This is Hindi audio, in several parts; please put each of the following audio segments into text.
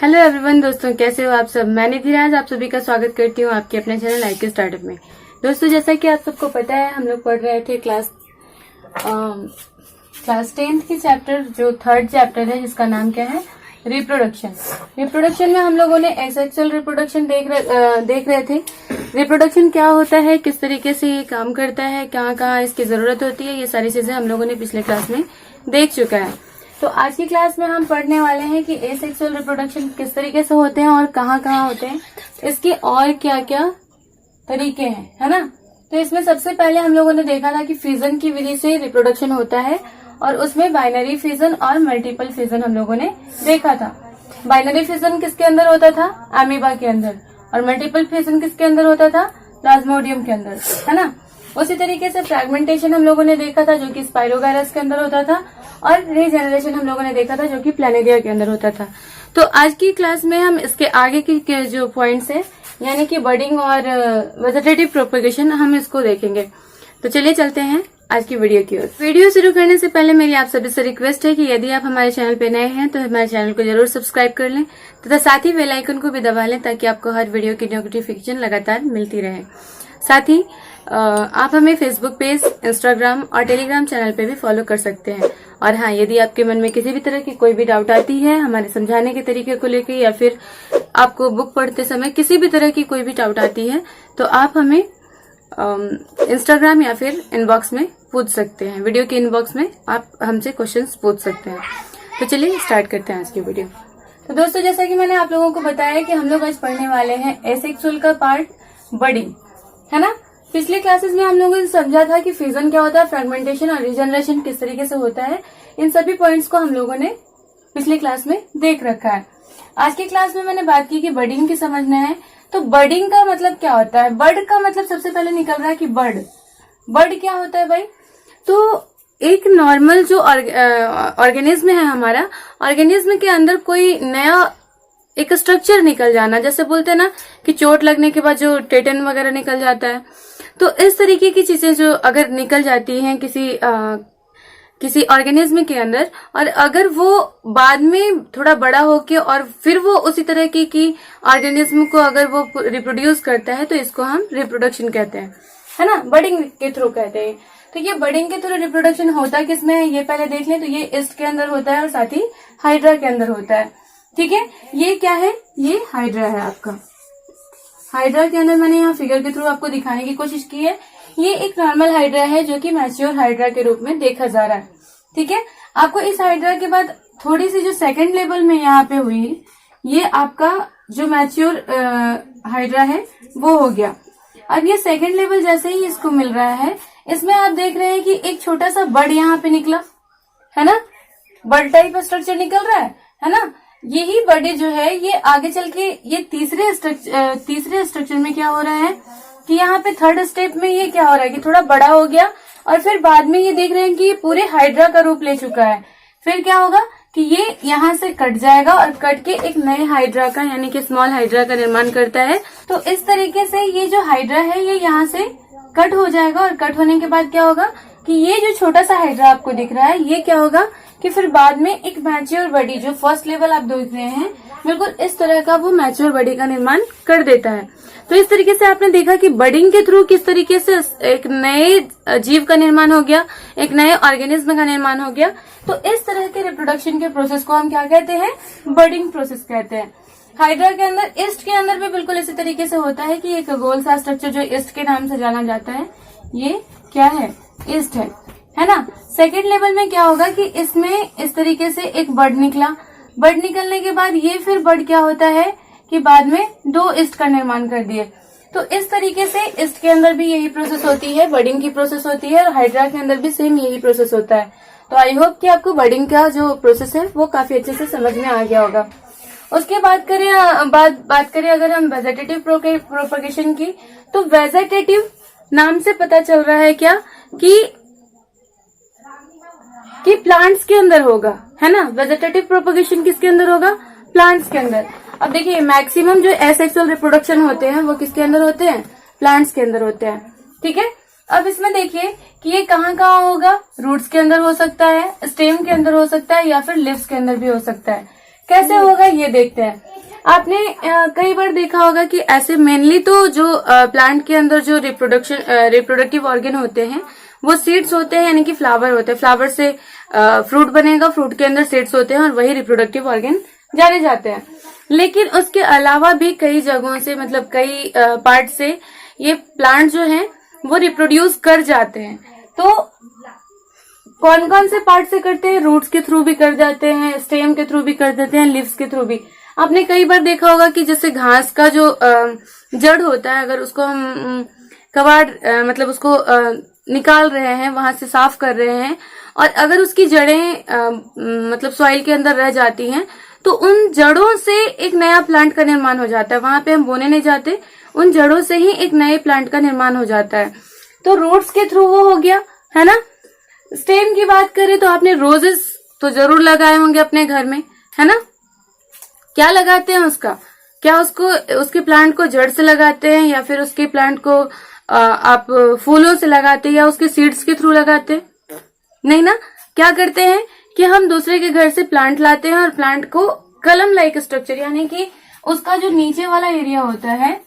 हेलो एवरीवन दोस्तों, कैसे हो आप सब। मैं निधिराज आप सभी का स्वागत करती हूँ आपके अपने चैनल IQ स्टार्टअप में। दोस्तों, जैसा कि आप सबको पता है, हम लोग पढ़ रहे थे क्लास 10th की चैप्टर, जो 3rd चैप्टर है, जिसका नाम क्या है, रिप्रोडक्शन। रिप्रोडक्शन में हम लोगों ने एसेक्सुअल रिप्रोडक्शन देख रहे थे। रिप्रोडक्शन क्या होता है, किस तरीके से ये काम करता है, कहाँ कहाँ इसकी जरूरत होती है, ये सारी चीजें हम लोगों ने पिछले क्लास में देख चुका है। तो आज की क्लास में हम पढ़ने वाले हैं कि एसेक्सुअल रिप्रोडक्शन किस तरीके से होते हैं और कहाँ कहाँ होते हैं, इसके और क्या क्या तरीके हैं, है ना। तो इसमें सबसे पहले हम लोगों ने देखा था कि फ्यूजन की विधि से रिप्रोडक्शन होता है, और उसमें बाइनरी फ्यूजन और मल्टीपल फ्यूजन हम लोगों ने देखा था। बाइनरी फ्यूजन किसके अंदर होता था, अमीबा के अंदर, और मल्टीपल फ्यूजन किसके अंदर होता था, प्लाज्मोडियम के अंदर, है ना। उसी तरीके से फ्रैगमेंटेशन हम लोगों ने देखा था, जो कि स्पाइरोगायरस के अंदर होता था, और रीजेनरेशन हम लोगों ने देखा था, जो कि प्लैनेरिया के अंदर होता था। तो आज की क्लास में हम इसके आगे के जो पॉइंट्स है, यानी कि बर्डिंग और वेजिटेटिव प्रोपेगेशन, हम इसको देखेंगे। तो चलिए चलते हैं आज की वीडियो की ओर। वीडियो शुरू करने से पहले मेरी आप सभी से रिक्वेस्ट है कि यदि आप हमारे चैनल पे नए हैं तो हमारे चैनल को जरूर सब्सक्राइब कर लें तथा साथ ही बेल आइकन को भी दबा लें, ताकि आपको हर वीडियो की नोटिफिकेशन लगातार मिलती रहे। साथ ही आप हमें फेसबुक पेज, इंस्टाग्राम और टेलीग्राम चैनल पे भी फॉलो कर सकते हैं। और हाँ, यदि आपके मन में किसी भी तरह की कोई भी डाउट आती है हमारे समझाने के तरीके को लेकर, या फिर आपको बुक पढ़ते समय किसी भी तरह की कोई भी डाउट आती है, तो आप हमें इंस्टाग्राम या फिर इनबॉक्स में पूछ सकते हैं। वीडियो के इनबॉक्स में आप हमसे क्वेश्चंस पूछ सकते हैं। तो चलिए स्टार्ट करते हैं आज की वीडियो। तो दोस्तों, जैसा कि मैंने आप लोगों को बताया कि हम लोग आज पढ़ने वाले हैं एसेक्सुअल का पार्ट, बर्डिंग, है ना। पिछले क्लासेस में हम लोगों ने समझा था कि फ्यूजन क्या होता है, फ्रेगमेंटेशन और रीजनरेशन किस तरीके से होता है। इन सभी पॉइंट्स को हम लोगों ने पिछले क्लास में देख रखा है। आज की क्लास में मैंने बात की कि बर्डिंग की समझना है। तो बर्डिंग का मतलब क्या होता है। बर्ड का मतलब सबसे पहले निकल रहा है कि बर्ड क्या होता है भाई। तो एक नॉर्मल जो ऑर्गेनिज्म है हमारा, ऑर्गेनिज्म के अंदर कोई नया एक स्ट्रक्चर निकल जाना, जैसे बोलते हैं ना कि चोट लगने के बाद जो टेटन वगैरह निकल जाता है, तो इस तरीके की चीजें जो अगर निकल जाती हैं किसी ऑर्गेनिज्म के अंदर, और अगर वो बाद में थोड़ा बड़ा होके और फिर वो उसी तरह की ऑर्गेनिज्म को अगर वो रिप्रोड्यूस करता है, तो इसको हम रिप्रोडक्शन कहते हैं, है ना, बर्डिंग के थ्रू कहते हैं। तो ये बर्डिंग के थ्रू रिप्रोडक्शन होता किसमें है, ये पहले देख लें। तो ये ईस्ट के अंदर होता है और साथ ही हाइड्रा के अंदर होता है, ठीक है। ये क्या है, ये हाइड्रा है आपका। हाइड्रा के अंदर मैंने यहाँ फिगर के थ्रू आपको दिखाने की कोशिश की है। ये एक नॉर्मल हाइड्रा है जो कि मैच्योर हाइड्रा के रूप में देखा जा रहा है, ठीक है। आपको इस हाइड्रा के बाद थोड़ी सी जो सेकंड लेवल में यहाँ पे हुई, ये आपका जो मैच्योर हाइड्रा है वो हो गया। अब ये सेकंड लेवल जैसे ही इसको मिल रहा है, इसमें आप देख रहे हैं कि एक छोटा सा बर्ड यहाँ पे निकला, है ना, बर्ड टाइप स्ट्रक्चर निकल रहा है ना। यही बर्ड जो है, ये आगे चल के ये तीसरे स्ट्रक्चर में क्या हो रहा है कि यहाँ पे थर्ड स्टेप में ये क्या हो रहा है कि थोड़ा बड़ा हो गया, और फिर बाद में ये देख रहे हैं कि ये पूरे हाइड्रा का रूप ले चुका है। फिर क्या होगा कि ये यहाँ से कट जाएगा और कट के एक नए हाइड्रा का, यानी कि स्मॉल हाइड्रा का निर्माण करता है। तो इस तरीके से ये जो हाइड्रा है ये यहाँ से कट हो जाएगा, और कट होने के बाद क्या होगा कि ये जो छोटा सा हाइड्रा आपको दिख रहा है, ये क्या होगा कि फिर बाद में एक मैच्योर बॉडी, जो फर्स्ट लेवल आप देख रहे हैं, बिल्कुल इस तरह का वो मैच्योर बॉडी का निर्माण कर देता है। तो इस तरीके से आपने देखा कि बर्डिंग के थ्रू किस तरीके से एक नए जीव का निर्माण हो गया, एक नए ऑर्गेनिज्म का निर्माण हो गया। तो इस तरह के रिप्रोडक्शन के प्रोसेस को हम क्या कहते हैं, बर्डिंग प्रोसेस कहते हैं। हाइड्रा के अंदर, ईस्ट के अंदर भी बिल्कुल इसी तरीके से होता है कि एक गोल सा स्ट्रक्चर जो ईस्ट के नाम से जाना जाता है, ये क्या है, ईस्ट है ना। सेकेंड लेवल में क्या होगा कि इसमें इस तरीके से एक बर्ड निकला। बर्ड निकलने के बाद ये फिर बर्ड क्या होता है कि बाद में दो ईस्ट का निर्माण कर दिए। तो इस तरीके से ईस्ट के अंदर भी यही प्रोसेस होती है, बर्डिंग की प्रोसेस होती है, और हाइड्रा के अंदर भी सेम यही प्रोसेस होता है। तो आई होप कि आपको बर्डिंग का जो प्रोसेस है वो काफी अच्छे से समझ में आ गया होगा। उसके बात करें अगर हम वेजिटेटिव प्रोपगेशन की, तो वेजिटेटिव नाम से पता चल रहा है क्या कि प्लांट्स के अंदर होगा, है ना। वेजिटेटिव प्रोपगेशन किसके अंदर होगा, प्लांट्स के अंदर। अब देखिए, मैक्सिमम जो एसेक्सुअल रिप्रोडक्शन होते हैं वो किसके अंदर होते हैं, प्लांट्स के अंदर होते हैं, ठीक है। अब इसमें देखिए कि ये कहाँ कहाँ होगा, रूट्स के अंदर हो सकता है, स्टेम के अंदर हो सकता है, या फिर लिव्स के अंदर भी हो सकता है। कैसे होगा ये देखते हैं। आपने कई बार देखा होगा कि ऐसे मेनली तो जो प्लांट के अंदर जो रिप्रोडक्टिव ऑर्गन होते हैं वो सीड्स होते हैं, यानी कि फ्लावर होते हैं। फ्लावर से फ्रूट बनेगा, फ्रूट के अंदर सीड्स होते हैं और वही रिप्रोडक्टिव ऑर्गन जाने जाते हैं। लेकिन उसके अलावा भी कई जगहों से, मतलब कई पार्ट से ये प्लांट जो है वो रिप्रोड्यूस कर जाते हैं। तो कौन कौन से पार्ट से करते हैं? रूट्स के थ्रू भी कर जाते हैं, स्टेम के थ्रू भी कर देते हैं, लीव्स के थ्रू भी। आपने कई बार देखा होगा कि जैसे घास का जो जड़ होता है, अगर उसको हम मतलब उसको निकाल रहे हैं, वहां से साफ कर रहे हैं, और अगर उसकी जड़ें मतलब सॉइल के अंदर रह जाती हैं, तो उन जड़ों से एक नया प्लांट का निर्माण हो जाता है। वहां पे हम बोने नहीं जाते, उन जड़ों से ही एक नए प्लांट का निर्माण हो जाता है। तो रूट्स के थ्रू वो हो गया, है ना। स्टेम की बात करें तो आपने रोजेस तो जरूर लगाए होंगे अपने घर में, है ना। क्या लगाते हैं उसका? क्या उसको उसके प्लांट को जड़ से लगाते हैं, या फिर उसके प्लांट को आप फूलों से लगाते हैं, या उसके सीड्स के थ्रू लगाते हैं? नहीं ना। क्या करते हैं कि हम दूसरे के घर से प्लांट लाते हैं और प्लांट को कलम लाइक स्ट्रक्चर, यानी कि उसका जो नीचे वाला एरिया होता है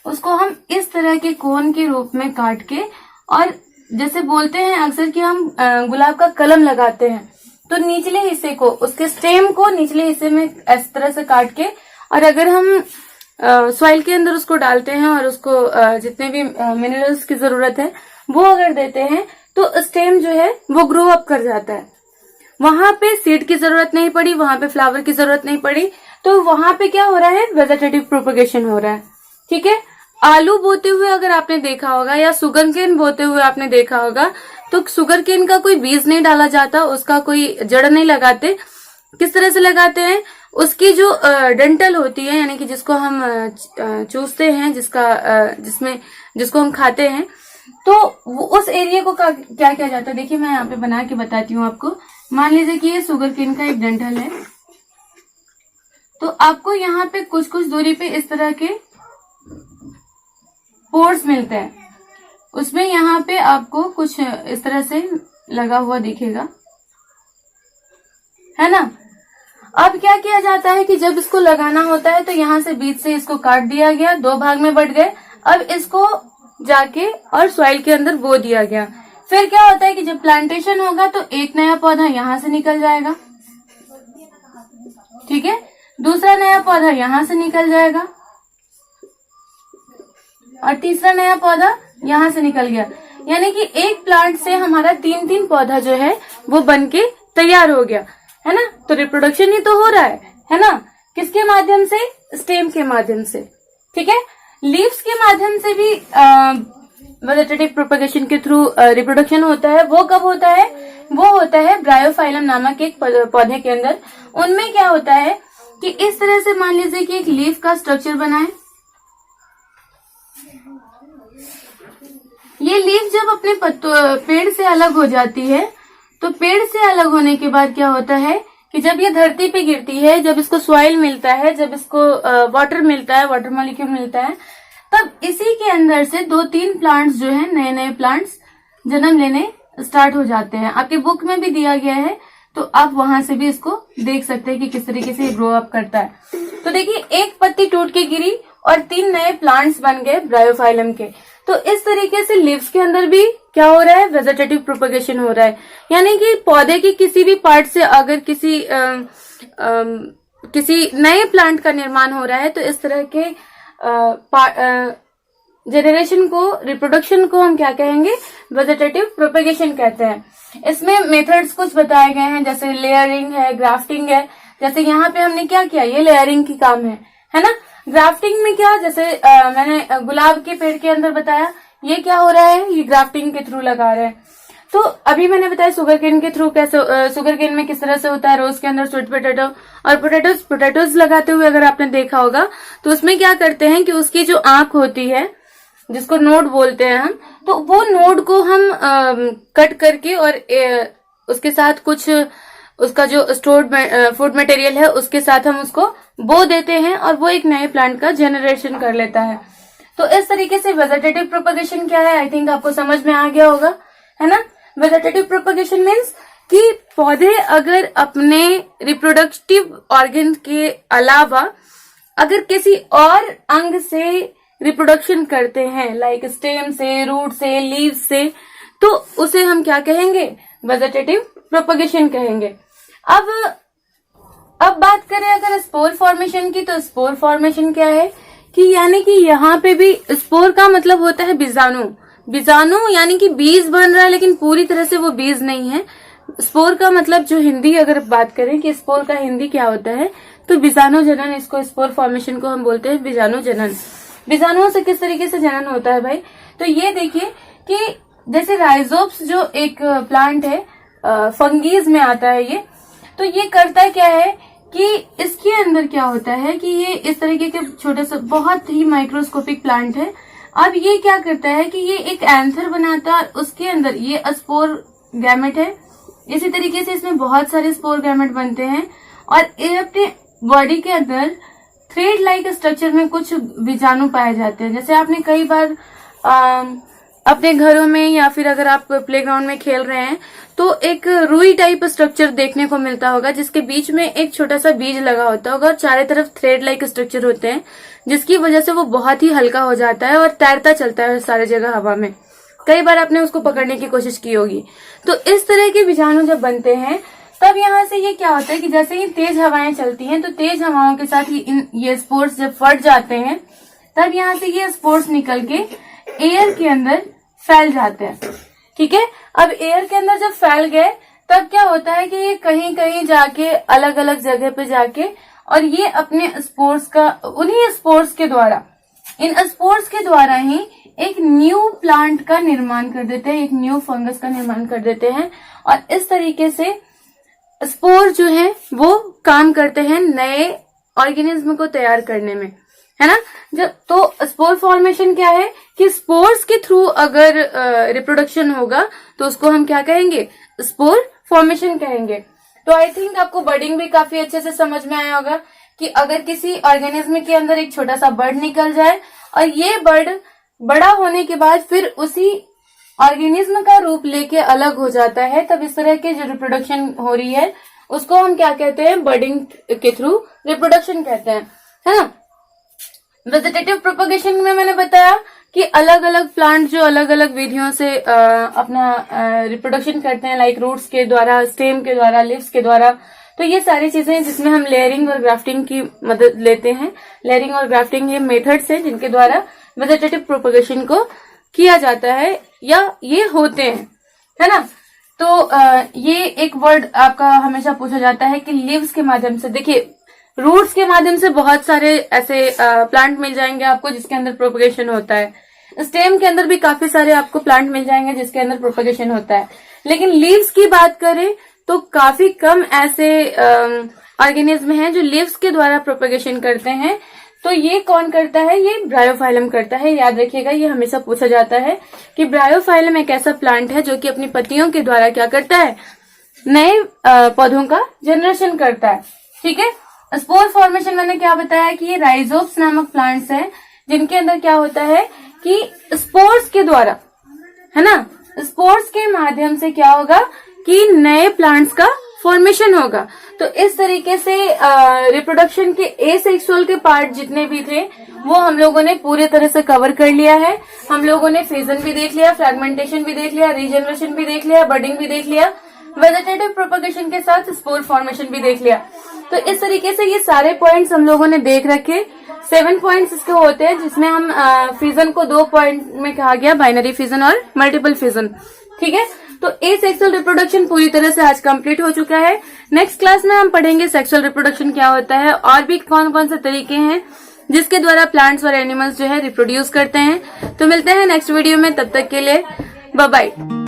उसको हम इस तरह के कोन के रूप में काट के, और जैसे बोलते हैं अक्सर कि हम गुलाब का कलम लगाते हैं, तो निचले हिस्से को, उसके स्टेम को निचले हिस्से में इस तरह से काट के, और अगर हम सॉइल के अंदर उसको डालते हैं और उसको जितने भी मिनरल्स की जरूरत है वो अगर देते हैं, तो स्टेम जो है वो ग्रो अप कर जाता है। वहां पे सीड की जरूरत नहीं पड़ी, वहां पे फ्लावर की जरूरत नहीं पड़ी, तो वहां पे क्या हो रहा है? वेजिटेटिव प्रोपगेशन हो रहा है। ठीक है। आलू बोते हुए अगर आपने देखा होगा, या शुगर केन बोते हुए आपने देखा होगा, तो शुगर केन का कोई बीज नहीं डाला जाता, उसका कोई जड़ नहीं लगाते। किस तरह से लगाते हैं? उसकी जो डंठल होती है, यानी कि जिसको हम चूसते हैं, जिसको हम खाते हैं, तो उस एरिया को क्या किया जाता है? देखिए मैं यहाँ पे बना के बताती हूँ आपको। मान लीजिए कि ये शुगर केन का एक डंठल है, तो आपको यहाँ पे कुछ कुछ दूरी पे इस तरह के पोर्स मिलते हैं। उसमें यहाँ पे आपको कुछ इस तरह से लगा हुआ दिखेगा, है ना। अब क्या किया जाता है कि जब इसको लगाना होता है तो यहाँ से बीच से इसको काट दिया गया, 2 भाग में बट गए। अब इसको जाके और सॉइल के अंदर बो दिया गया। फिर क्या होता है कि जब प्लांटेशन होगा तो एक नया पौधा यहाँ से निकल जाएगा, ठीक है, दूसरा नया पौधा यहाँ से निकल जाएगा, और तीसरा नया पौधा यहाँ से निकल गया। यानी कि एक प्लांट से हमारा 3-3 पौधा जो है वो बनके तैयार हो गया, है ना। तो रिप्रोडक्शन ही तो हो रहा है ना। किसके माध्यम से? स्टेम के माध्यम से। ठीक है। लीव्स के माध्यम से भी वेजिटेटिव प्रोपगेशन के थ्रू रिप्रोडक्शन होता है। वो कब होता है? वो होता है ब्रायोफाइलम नामक एक पौधे के अंदर। उनमें क्या होता है कि इस तरह से मान लीजिए कि एक लीफ का स्ट्रक्चर बना है। ये लीफ जब अपने पेड़ से अलग हो जाती है, तो पेड़ से अलग होने के बाद क्या होता है कि जब ये धरती पे गिरती है, जब इसको सॉइल मिलता है, जब इसको वाटर मिलता है, वाटर मॉलिक्यूल मिलता है, तब इसी के अंदर से 2-3 प्लांट्स जो है, नए नए प्लांट्स जन्म लेने स्टार्ट हो जाते हैं। आपके बुक में भी दिया गया है, तो आप वहां से भी इसको देख सकते हैं कि किस तरीके से ग्रो अप करता है। तो देखिए, एक पत्ती टूट के गिरी और 3 नए प्लांट्स बन गए ब्रायोफाइलम के। तो इस तरीके से लीव्स के अंदर भी क्या हो रहा है? वेजिटेटिव प्रोपगेशन हो रहा है। यानी कि पौधे की किसी भी पार्ट से अगर किसी नए प्लांट का निर्माण हो रहा है, तो इस तरह के जनरेशन को, रिप्रोडक्शन को हम क्या कहेंगे? वेजिटेटिव प्रोपगेशन कहते हैं। इसमें मेथड्स कुछ बताए गए हैं, जैसे लेयरिंग है, ग्राफ्टिंग है। जैसे यहाँ पे हमने क्या किया, ये लेयरिंग की काम है ना। ग्राफ्टिंग में क्या, जैसे मैंने गुलाब के पेड़ के अंदर बताया, ये क्या हो रहा है, ये ग्राफ्टिंग के थ्रू लगा रहे हैं। तो अभी मैंने बताया शुगर केन के थ्रू कैसे, शुगर केन में किस तरह से होता है, रोज के अंदर स्वीट पोटैटो और पोटैटोज लगाते हुए अगर आपने देखा होगा, तो उसमें क्या करते हैं कि उसकी जो आंख होती है, जिसको नोड बोलते हैं हम, तो वो नोड को हम कट करके और उसके साथ कुछ उसका जो स्टोर्ड फूड मटेरियल है उसके साथ हम उसको बो देते हैं, और वो एक नए प्लांट का जनरेशन कर लेता है। तो इस तरीके से वेजिटेटिव प्रोपगेशन क्या है, आई थिंक आपको समझ में आ गया होगा, है ना। वेजिटेटिव प्रोपगेशन मीन्स कि पौधे अगर अपने रिप्रोडक्टिव ऑर्गन के अलावा अगर किसी और अंग से रिप्रोडक्शन करते हैं, लाइक स्टेम से, रूट से, लीव से, तो उसे हम क्या कहेंगे? वेजिटेटिव प्रोपगेशन कहेंगे। अब बात करें अगर स्पोर फॉर्मेशन की, तो स्पोर फॉर्मेशन क्या है कि यानी कि यहाँ पे भी स्पोर का मतलब होता है बीजाणु। बीजाणु यानी कि बीज बन रहा है, लेकिन पूरी तरह से वो बीज नहीं है। स्पोर का मतलब जो हिंदी अगर बात करें कि स्पोर का हिंदी क्या होता है, तो बीजाणु जनन, इसको स्पोर फॉर्मेशन को हम बोलते हैं बीजाणु जनन। बीजाणुओं से किस तरीके से जनन होता है भाई? तो ये देखिए कि जैसे राइजोप्स जो एक प्लांट है, फंगीज में आता है ये, तो ये करता क्या है कि इसके अंदर क्या होता है कि ये इस तरीके के छोटे से बहुत ही माइक्रोस्कोपिक प्लांट है। अब ये क्या करता है कि ये एक एंथर बनाता है और उसके अंदर ये स्पोर गैमेट है। इसी तरीके से इसमें बहुत सारे स्पोर गैमेट बनते हैं और ये अपने बॉडी के अंदर थ्रेड लाइक स्ट्रक्चर में कुछ बीजाणु पाए जाते हैं। जैसे आपने कई बार अपने घरों में या फिर अगर आप प्लेग्राउंड में खेल रहे हैं तो एक रुई टाइप स्ट्रक्चर देखने को मिलता होगा, जिसके बीच में एक छोटा सा बीज लगा होता होगा और चारों तरफ थ्रेड लाइक स्ट्रक्चर होते हैं, जिसकी वजह से वो बहुत ही हल्का हो जाता है और तैरता चलता है सारी जगह हवा में। कई बार आपने उसको पकड़ने की कोशिश की होगी। तो इस तरह के बीजाणु जब बनते हैं तब यहाँ से ये क्या होता है कि जैसे ही तेज हवाएं चलती हैं तो तेज हवाओं के साथ ये स्पोर्स जब फट जाते हैं तब यहाँ से ये स्पोर्स निकल के एयर के अंदर फैल जाते हैं। ठीक है, अब एयर के अंदर जब फैल गए तब क्या होता है कि ये कहीं कहीं जाके अलग अलग जगह पे जाके और ये अपने स्पोर्स का, उन्हीं स्पोर्स के द्वारा, इन स्पोर्स के द्वारा ही एक न्यू प्लांट का निर्माण कर देते हैं, एक न्यू फंगस का निर्माण कर देते हैं। और इस तरीके से स्पोर जो है वो काम करते हैं नए ऑर्गेनिज्म को तैयार करने में, है ना। जब तो स्पोर फॉर्मेशन क्या है कि स्पोर्स के थ्रू अगर रिप्रोडक्शन होगा तो उसको हम क्या कहेंगे? स्पोर फॉर्मेशन कहेंगे। तो आई थिंक आपको बर्डिंग भी काफी अच्छे से समझ में आया होगा कि अगर किसी ऑर्गेनिज्म के अंदर एक छोटा सा बर्ड निकल जाए और ये बर्ड बड़ा होने के बाद फिर उसी ऑर्गेनिज्म का रूप लेके अलग हो जाता है, तब इस तरह के जो रिप्रोडक्शन हो रही है उसको हम क्या कहते हैं? बर्डिंग के थ्रू रिप्रोडक्शन कहते हैं, है ना। वेजिटेटिव प्रोपगेशन में मैंने बताया कि अलग अलग प्लांट जो अलग अलग विधियों से अपना रिप्रोडक्शन करते हैं, लाइक रूट्स के द्वारा, स्टेम के द्वारा, लीव्स के द्वारा। तो ये सारी चीजें जिसमें हम लेयरिंग और ग्राफ्टिंग की मदद लेते हैं। लेयरिंग और ग्राफ्टिंग ये मेथड्स हैं जिनके द्वारा वेजिटेटिव प्रोपगेशन को किया जाता है या ये होते हैं, है ना। तो ये एक वर्ड आपका हमेशा पूछा जाता है कि लीव्स के माध्यम से। देखिए, रूट्स के माध्यम से बहुत सारे ऐसे प्लांट मिल जाएंगे आपको जिसके अंदर प्रोपगेशन होता है। स्टेम के अंदर भी काफी सारे आपको प्लांट मिल जाएंगे जिसके अंदर प्रोपगेशन होता है। लेकिन लीव्स की बात करें तो काफी कम ऐसे ऑर्गेनिज्म हैं जो लीव्स के द्वारा प्रोपगेशन करते हैं। तो ये कौन करता है? ये ब्रायोफाइलम करता है। याद रखिएगा, ये हमेशा पूछा जाता है कि ब्रायोफाइलम एक ऐसा प्लांट है जो कि अपनी पत्तियों के द्वारा क्या करता है? नए पौधों का जनरेशन करता है। ठीक है, स्पोर फॉर्मेशन मैंने क्या बताया कि ये राइजोप्स नामक प्लांट्स हैं जिनके अंदर क्या होता है कि स्पोर्स के द्वारा, है ना, स्पोर्स के माध्यम से क्या होगा कि नए प्लांट्स का फॉर्मेशन होगा। तो इस तरीके से रिप्रोडक्शन के एसेक्सुअल के पार्ट जितने भी थे वो हम लोगों ने पूरे तरह से कवर कर लिया है। हम लोगों ने फिजन भी देख लिया, फ्रेगमेंटेशन भी देख लिया, रीजनरेशन भी देख लिया, बडिंग भी देख लिया, वेजिटेटिव प्रोपगेशन के साथ स्पोर फॉर्मेशन भी देख लिया। तो इस तरीके से ये सारे पॉइंट्स हम लोगों ने देख रखे। 7 पॉइंट्स इसके होते हैं जिसमें हम फिजन को 2 पॉइंट में कहा गया, बाइनरी फिजन और मल्टीपल फिजन। ठीक है, तो एसेक्सुअल रिप्रोडक्शन पूरी तरह से आज कंप्लीट हो चुका है। नेक्स्ट क्लास में हम पढ़ेंगे सेक्सुअल रिप्रोडक्शन क्या होता है और भी कौन कौन से तरीके हैं जिसके द्वारा प्लांट्स और एनिमल्स जो है रिप्रोड्यूस करते हैं। तो मिलते हैं नेक्स्ट वीडियो में, तब तक के लिए बाय बाय।